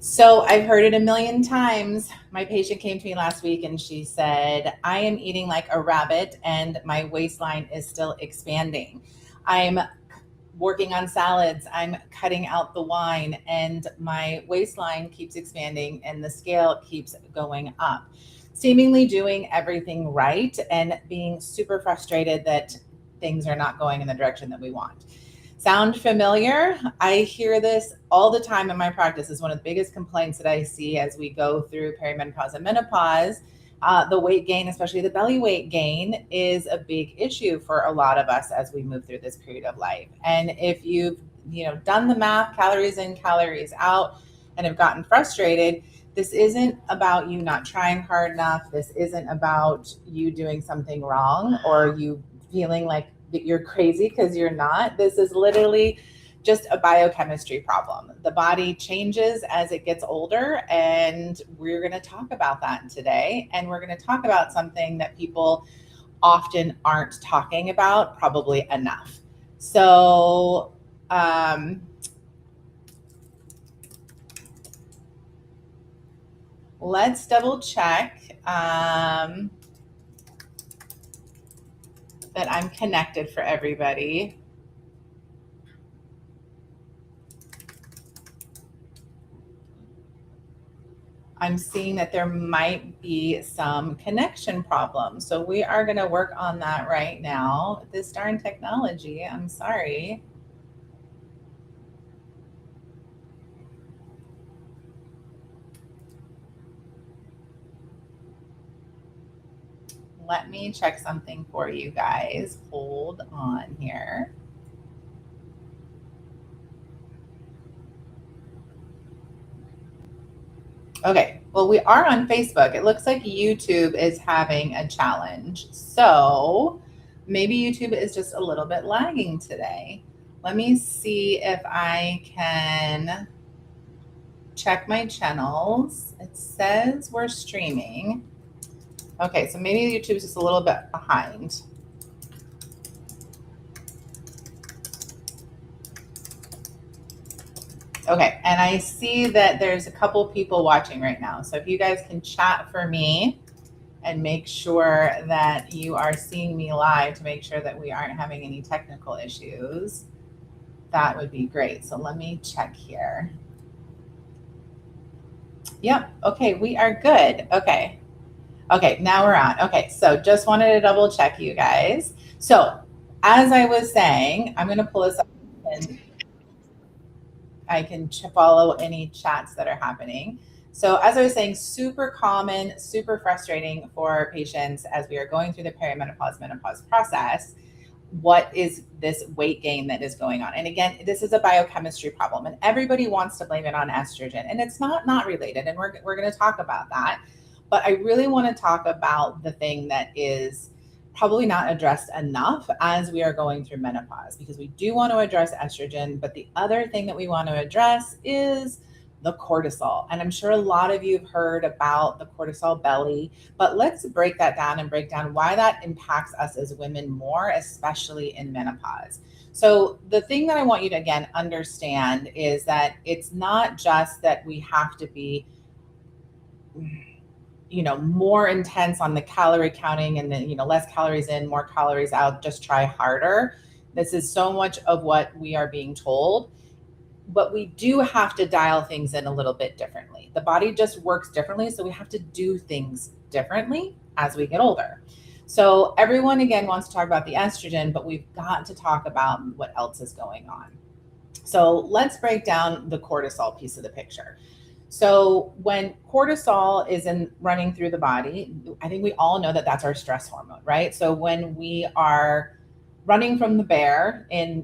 So I've heard it a million times. My patient came to me last week and she said, I am eating like a rabbit and my waistline is still expanding. I'm working on salads, I'm cutting out the wine, and my waistline keeps expanding and the scale keeps going up. Seemingly doing everything right and being super frustrated that things are not going in the direction that we want. Sound familiar? I hear this all the time in my practice. Is one of the biggest complaints that I see as we go through perimenopause and menopause. The weight gain, especially the belly weight gain, is a big issue for a lot of us as we move through this period of life. And if you've done the math, calories in, calories out, and have gotten frustrated, this isn't about you not trying hard enough. This isn't about you doing something wrong or you feeling like that you're crazy because you're not. This is literally just a biochemistry problem. The body changes as it gets older, and we're going to talk about that today. And we're going to talk about something that people often aren't talking about, probably enough. So, let's double check that I'm connected for everybody. I'm seeing that there might be some connection problems. So we are going to work on that right now. This darn technology, I'm sorry. Let me check something for you guys. Hold on here. Okay, well, we are on Facebook. It looks like YouTube is having a challenge. So maybe YouTube is just a little bit lagging today. Let me see if I can check my channels. It says we're streaming. Okay, so maybe YouTube's just a little bit behind. Okay, and I see that there's a couple people watching right now. So if you guys can chat for me and make sure that you are seeing me live to make sure that we aren't having any technical issues, that would be great. So let me check here. Yep, okay, we are good. Okay, now we're on. Okay, so just wanted to double check you guys. So as I was saying, I'm gonna pull this up and I can follow any chats that are happening. So as I was saying, super common, super frustrating for patients as we are going through the perimenopause, menopause process. What is this weight gain that is going on? And again, this is a biochemistry problem and everybody wants to blame it on estrogen, and it's not related. And we're going to talk about that. But I really want to talk about the thing that is probably not addressed enough as we are going through menopause, because we do want to address estrogen, but the other thing that we want to address is the cortisol. And I'm sure a lot of you have heard about the cortisol belly, but let's break that down and break down why that impacts us as women more, especially in menopause. So the thing that I want you to, again, understand is that it's not just that we have to be more intense on the calorie counting and then, less calories in, more calories out, just try harder. This is so much of what we are being told, but we do have to dial things in a little bit differently. The body just works differently, so we have to do things differently as we get older. So everyone, again, wants to talk about the estrogen, but we've got to talk about what else is going on. So let's break down the cortisol piece of the picture. So when cortisol is running through the body, I think we all know that that's our stress hormone, right? So when we are running from the bear in,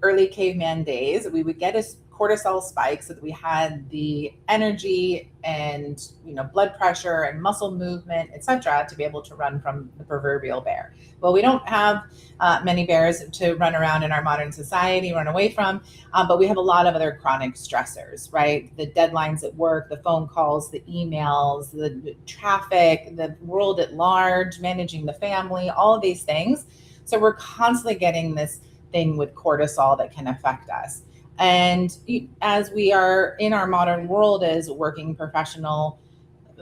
early caveman days, we would get a cortisol spike so that we had the energy and, blood pressure and muscle movement, etc., to be able to run from the proverbial bear. Well, we don't have many bears to run around in our modern society, run away from, but we have a lot of other chronic stressors, right? The deadlines at work, the phone calls, the emails, the traffic, the world at large, managing the family, all of these things. So we're constantly getting this thing with cortisol that can affect us. And as we are in our modern world as working professional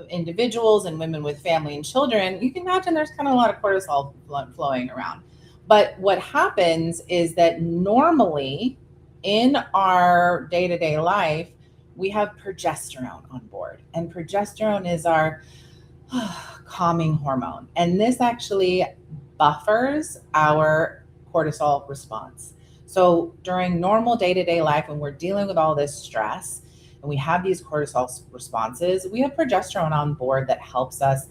individuals and women with family and children, you can imagine there's kind of a lot of cortisol flowing around. But what happens is that normally in our day-to-day life, we have progesterone on board. And progesterone is our calming hormone. And this actually buffers our cortisol response. So during normal day-to-day life, when we're dealing with all this stress and we have these cortisol responses, we have progesterone on board that helps us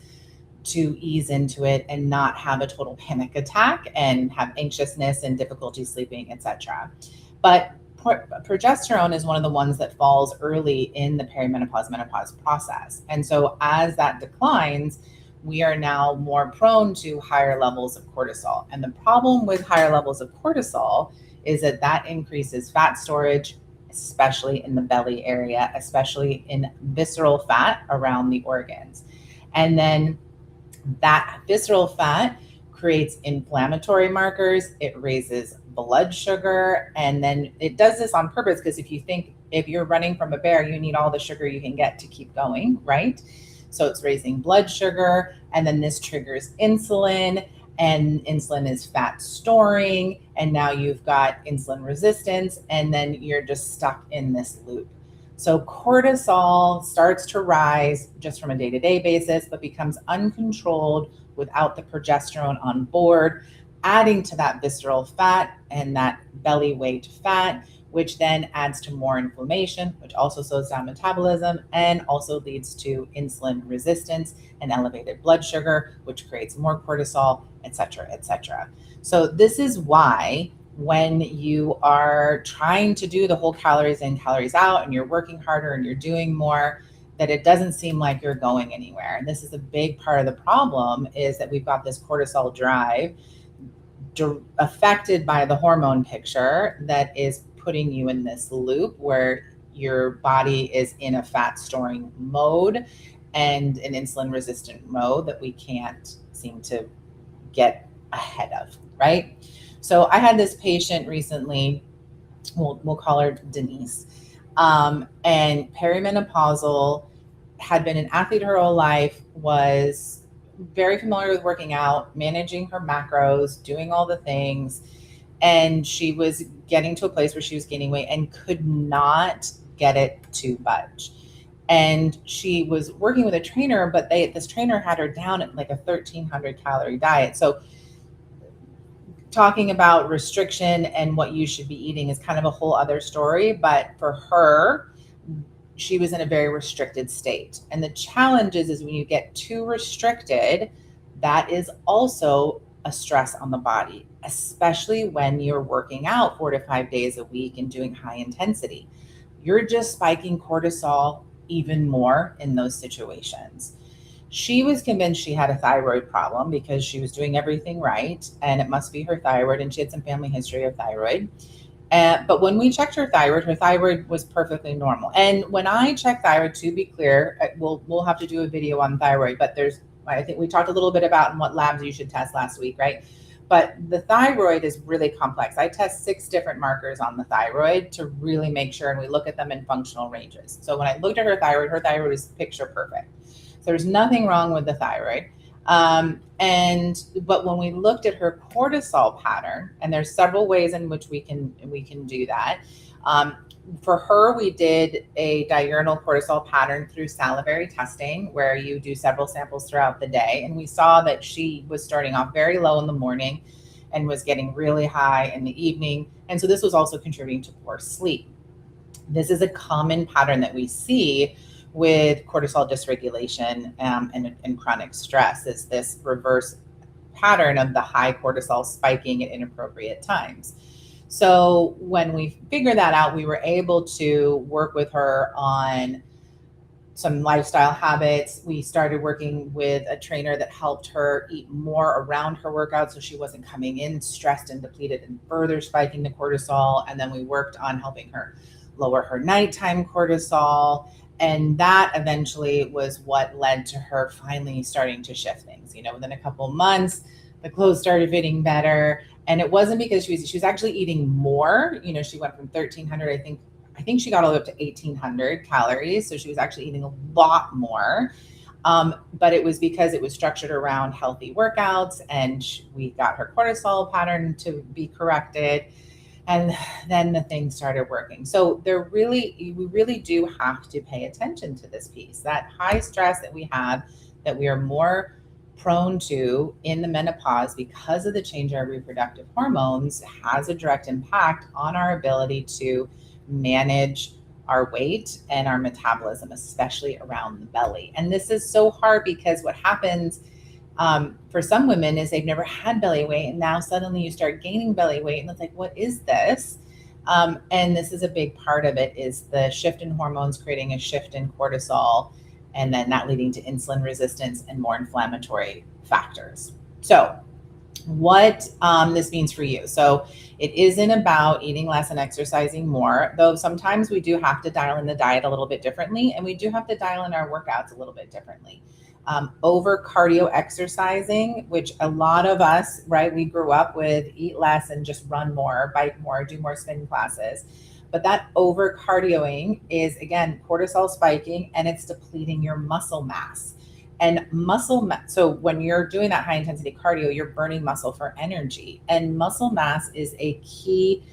to ease into it and not have a total panic attack and have anxiousness and difficulty sleeping, etc. But progesterone is one of the ones that falls early in the perimenopause menopause process. And so as that declines, we are now more prone to higher levels of cortisol. And the problem with higher levels of cortisol is that that increases fat storage, especially in the belly area, especially in visceral fat around the organs. And then that visceral fat creates inflammatory markers, it raises blood sugar, and then it does this on purpose because if you're running from a bear, you need all the sugar you can get to keep going, right? So it's raising blood sugar, and then this triggers insulin, and insulin is fat storing, and now you've got insulin resistance, and then you're just stuck in this loop. So cortisol starts to rise just from a day-to-day basis, but becomes uncontrolled without the progesterone on board, adding to that visceral fat and that belly weight fat, which then adds to more inflammation, which also slows down metabolism and also leads to insulin resistance and elevated blood sugar, which creates more cortisol, et cetera, et cetera. So this is why when you are trying to do the whole calories in, calories out, and you're working harder and you're doing more, that it doesn't seem like you're going anywhere. And this is a big part of the problem, is that we've got this cortisol drive affected by the hormone picture that is putting you in this loop where your body is in a fat storing mode and an insulin resistant mode that we can't seem to get ahead of, right? So I had this patient recently, we'll call her Denise, and perimenopausal, had been an athlete her whole life, was very familiar with working out, managing her macros, doing all the things. And she was getting to a place where she was gaining weight and could not get it to budge. And she was working with a trainer, but this trainer had her down at like a 1,300 calorie diet. So talking about restriction and what you should be eating is kind of a whole other story. But for her, she was in a very restricted state. And the challenge is when you get too restricted, that is also a stress on the body, especially when you're working out 4 to 5 days a week and doing high intensity. You're just spiking cortisol even more in those situations. She was convinced she had a thyroid problem because she was doing everything right, and it must be her thyroid, and she had some family history of thyroid. But when we checked her thyroid was perfectly normal. And when I check thyroid, to be clear, we'll have to do a video on thyroid, but I think we talked a little bit about what labs you should test last week, right? But the thyroid is really complex. I test 6 different markers on the thyroid to really make sure, and we look at them in functional ranges. So when I looked at her thyroid is picture perfect. So there's nothing wrong with the thyroid. But when we looked at her cortisol pattern, and there's several ways in which we can do that. For her, we did a diurnal cortisol pattern through salivary testing, where you do several samples throughout the day. And we saw that she was starting off very low in the morning and was getting really high in the evening. And so this was also contributing to poor sleep. This is a common pattern that we see with cortisol dysregulation and chronic stress, is this reverse pattern of the high cortisol spiking at inappropriate times. So when we figured that out, we were able to work with her on some lifestyle habits. We started working with a trainer that helped her eat more around her workout, so she wasn't coming in stressed and depleted and further spiking the cortisol. And then we worked on helping her lower her nighttime cortisol. And that eventually was what led to her finally starting to shift things. Within a couple months, the clothes started fitting better, And it wasn't because she was actually eating more. She went from 1,300, I think she got all the way up to 1,800 calories. So she was actually eating a lot more. But it was because it was structured around healthy workouts, and we got her cortisol pattern to be corrected. And then the thing started working. So we really do have to pay attention to this piece. That high stress that we have, that we are more prone to in the menopause because of the change in our reproductive hormones, has a direct impact on our ability to manage our weight and our metabolism, especially around the belly. And this is so hard because what happens for some women is they've never had belly weight, and now suddenly you start gaining belly weight, and it's like, what is this? And this is a big part of it, is the shift in hormones creating a shift in cortisol, and then that leading to insulin resistance and more inflammatory factors. So what this means for you. So it isn't about eating less and exercising more, though sometimes we do have to dial in the diet a little bit differently, and we do have to dial in our workouts a little bit differently. Over cardio exercising, which a lot of us, right, we grew up with eat less and just run more, bike more, do more spin classes. But that over cardioing is, again, cortisol spiking, and it's depleting your muscle mass. And so when you're doing that high intensity cardio, you're burning muscle for energy. And muscle mass is a key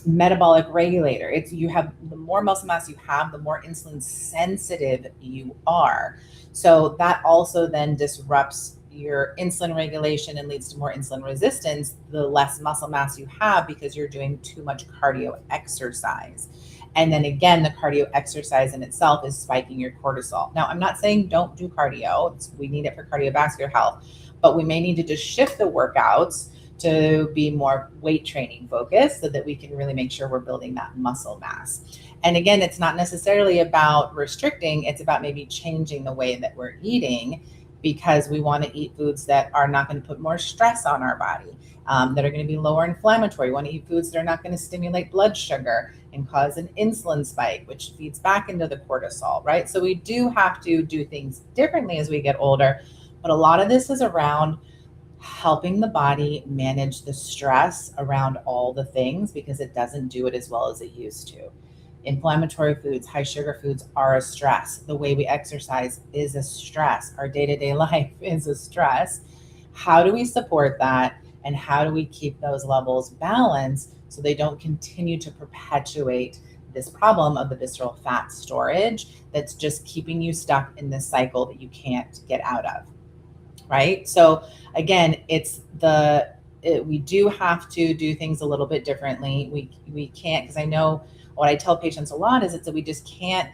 metabolic regulator. The more muscle mass you have, the more insulin sensitive you are. So that also then disrupts your insulin regulation and leads to more insulin resistance the less muscle mass you have, because you're doing too much cardio exercise. And then again, the cardio exercise in itself is spiking your cortisol. Now, I'm not saying don't do cardio. We need it for cardiovascular health, but we may need to just shift the workouts to be more weight training focused so that we can really make sure we're building that muscle mass. And again, it's not necessarily about restricting, it's about maybe changing the way that we're eating, because we want to eat foods that are not going to put more stress on our body, that are going to be lower inflammatory. We want to eat foods that are not going to stimulate blood sugar and cause an insulin spike, which feeds back into the cortisol, right? So we do have to do things differently as we get older, but a lot of this is around helping the body manage the stress around all the things, because it doesn't do it as well as it used to. Inflammatory foods, high sugar foods are a stress. The way we exercise is a stress. Our day-to-day life is a stress. How do we support that? And how do we keep those levels balanced so they don't continue to perpetuate this problem of the visceral fat storage that's just keeping you stuck in this cycle that you can't get out of, right? So again, we do have to do things a little bit differently. We can't, because I know what I tell patients a lot is that we just can't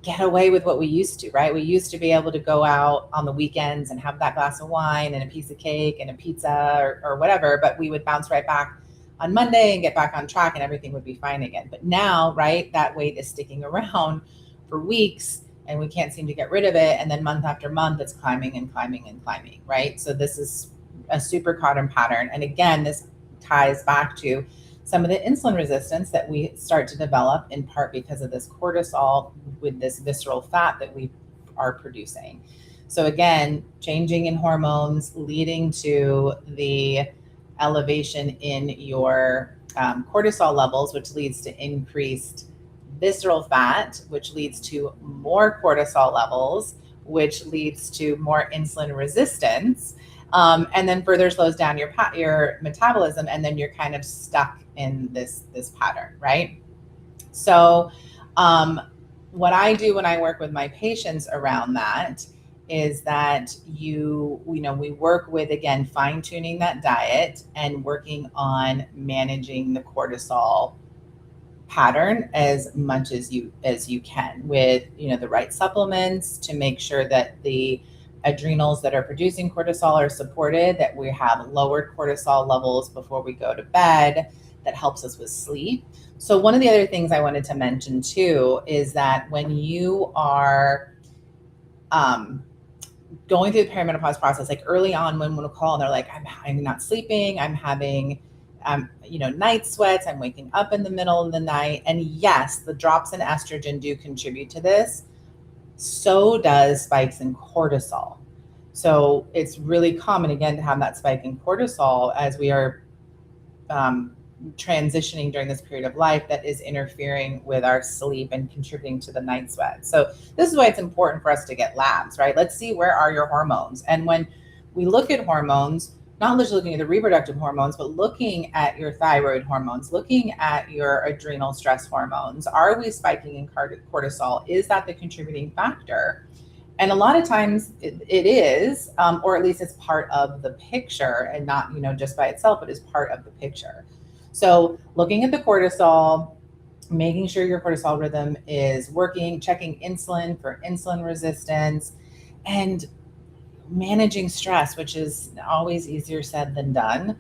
get away with what we used to, right? We used to be able to go out on the weekends and have that glass of wine and a piece of cake and a pizza or whatever, but we would bounce right back on Monday and get back on track and everything would be fine again. But now, right, that weight is sticking around for weeks and we can't seem to get rid of it. And then month after month, it's climbing and climbing and climbing, right? So this is a super common pattern. And again, this ties back to some of the insulin resistance that we start to develop, in part because of this cortisol with this visceral fat that we are producing. So again, changing in hormones leading to the elevation in your cortisol levels, which leads to increased visceral fat, which leads to more cortisol levels, which leads to more insulin resistance, and then further slows down your metabolism, and then you're kind of stuck in this pattern, right? So what I do when I work with my patients around that is that we work with, again, fine-tuning that diet and working on managing the cortisol pattern as much as you can with the right supplements to make sure that the adrenals that are producing cortisol are supported, that we have lowered cortisol levels before we go to bed. That helps us with sleep. So one of the other things I wanted to mention too is that when you are going through the perimenopause process, like early on when women call and they're like, I'm not sleeping, I'm having night sweats, I'm waking up in the middle of the night. And yes, the drops in estrogen do contribute to this. So does spikes in cortisol. So it's really common, again, to have that spike in cortisol as we are transitioning during this period of life that is interfering with our sleep and contributing to the night sweat. So this is why it's important for us to get labs, right? Let's see, where are your hormones? And when we look at hormones, not just looking at the reproductive hormones, but looking at your thyroid hormones, looking at your adrenal stress hormones. Are we spiking in cortisol? Is that the contributing factor? And a lot of times it is, or at least it's part of the picture and not, just by itself, but is part of the picture. So looking at the cortisol, making sure your cortisol rhythm is working, checking insulin for insulin resistance, and managing stress, which is always easier said than done.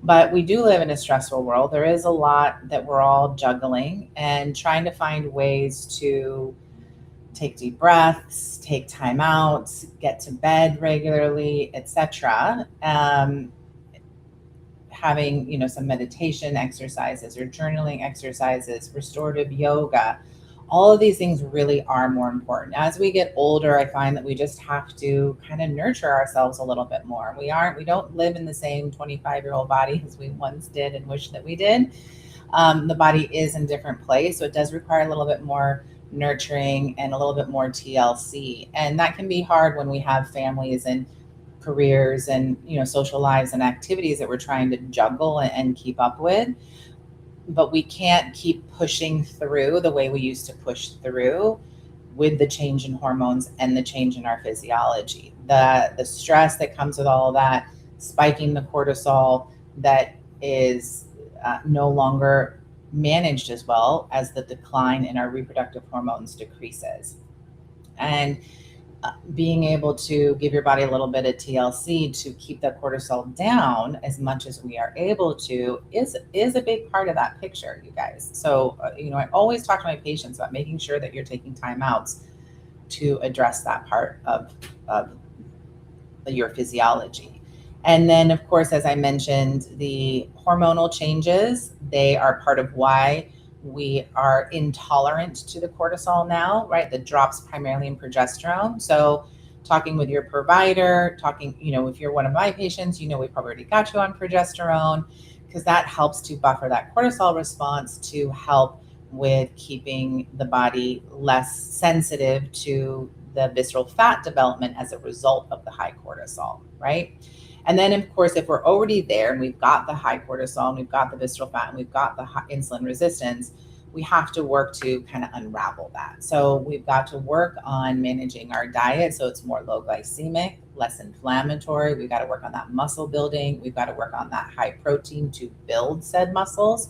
But we do live in a stressful world. There is a lot that we're all juggling, and trying to find ways to take deep breaths, take time out, get to bed regularly, etc. Having some meditation exercises or journaling exercises, restorative yoga, all of these things really are more important. As we get older, I find that we just have to kind of nurture ourselves a little bit more. We don't live in the same 25-year-old body as we once did and wish that we did. The body is in a different place, so it does require a little bit more nurturing and a little bit more TLC. And that can be hard when we have families and careers and social lives and activities that we're trying to juggle and keep up with. But we can't keep pushing through the way we used to push through with the change in hormones and the change in our physiology. The stress that comes with all of that, spiking the cortisol that is no longer managed as well as the decline in our reproductive hormones decreases. And being able to give your body a little bit of TLC to keep that cortisol down as much as we are able to is a big part of that picture, you guys. So, I always talk to my patients about making sure that you're taking time outs to address that part of your physiology. And then, of course, as I mentioned, the hormonal changes, they are part of why we are intolerant to the cortisol now, right? The drops primarily in progesterone. So talking with your provider, if you're one of my patients, we probably already got you on progesterone, because that helps to buffer that cortisol response to help with keeping the body less sensitive to the visceral fat development as a result of the high cortisol, right? And then, of course, if we're already there and we've got the high cortisol and we've got the visceral fat and we've got the high insulin resistance, we have to work to kind of unravel that. So we've got to work on managing our diet so it's more low glycemic, less inflammatory. We've got to work on that muscle building. We've got to work on that high protein to build said muscles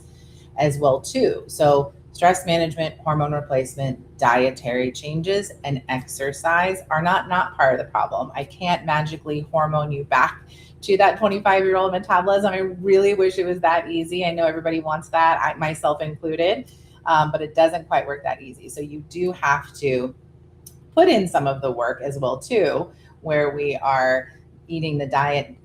as well too. So stress management, hormone replacement, dietary changes, and exercise are not part of the problem. I can't magically hormone you back to that 25-year-old metabolism. I really wish it was that easy. I know everybody wants that, myself included, but it doesn't quite work that easy. So you do have to put in some of the work as well too, where we are eating the diet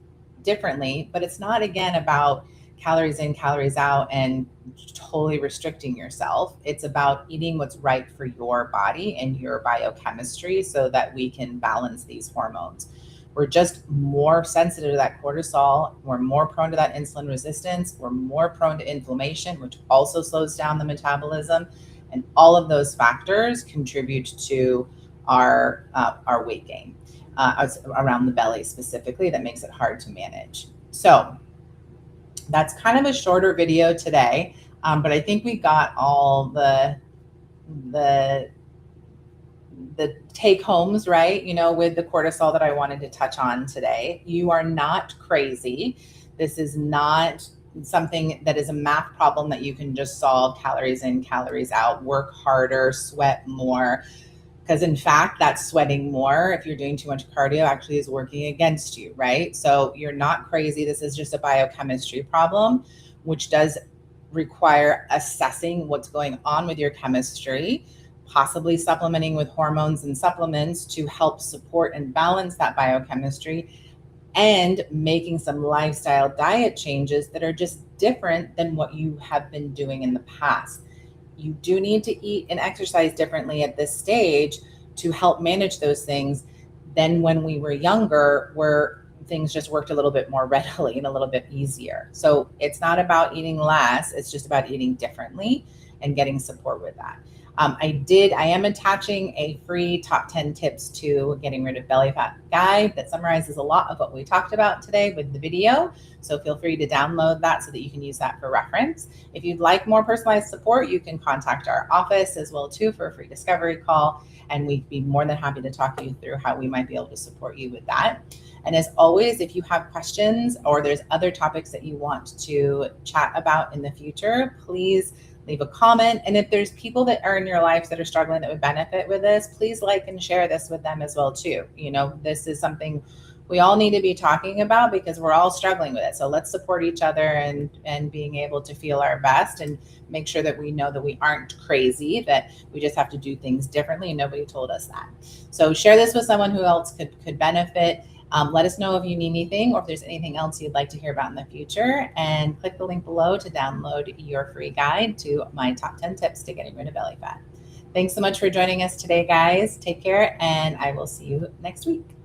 differently, but it's not, again, about calories in, calories out and totally restricting yourself. It's about eating what's right for your body and your biochemistry so that we can balance these hormones. We're just more sensitive to that cortisol. We're more prone to that insulin resistance. We're more prone to inflammation, which also slows down the metabolism. And all of those factors contribute to our weight gain around the belly specifically. That makes it hard to manage. So that's kind of a shorter video today, but I think we got all the take homes, right? With the cortisol that I wanted to touch on today. You are not crazy. This is not something that is a math problem that you can just solve calories in, calories out, work harder, sweat more. Because in fact, that sweating more, if you're doing too much cardio, actually is working against you, right? So you're not crazy. This is just a biochemistry problem, which does require assessing what's going on with your chemistry, possibly supplementing with hormones and supplements to help support and balance that biochemistry, and making some lifestyle diet changes that are just different than what you have been doing in the past. You do need to eat and exercise differently at this stage to help manage those things. than when we were younger, where things just worked a little bit more readily and a little bit easier. So it's not about eating less, it's just about eating differently and getting support with that. I am attaching a free top 10 tips to getting rid of belly fat guide that summarizes a lot of what we talked about today with the video. So feel free to download that so that you can use that for reference. If you'd like more personalized support, you can contact our office as well too for a free discovery call. And we'd be more than happy to talk you through how we might be able to support you with that. And as always, if you have questions or there's other topics that you want to chat about in the future, please leave a comment. And if there's people that are in your lives that are struggling that would benefit with this, please like and share this with them as well too. You know, this is something we all need to be talking about because we're all struggling with it. So let's support each other and being able to feel our best and make sure that we know that we aren't crazy, that we just have to do things differently, and nobody told us that. So share this with someone who else could benefit. Let us know if you need anything or if there's anything else you'd like to hear about in the future, and click the link below to download your free guide to my top 10 tips to getting rid of belly fat. Thanks so much for joining us today, guys. Take care, and I will see you next week.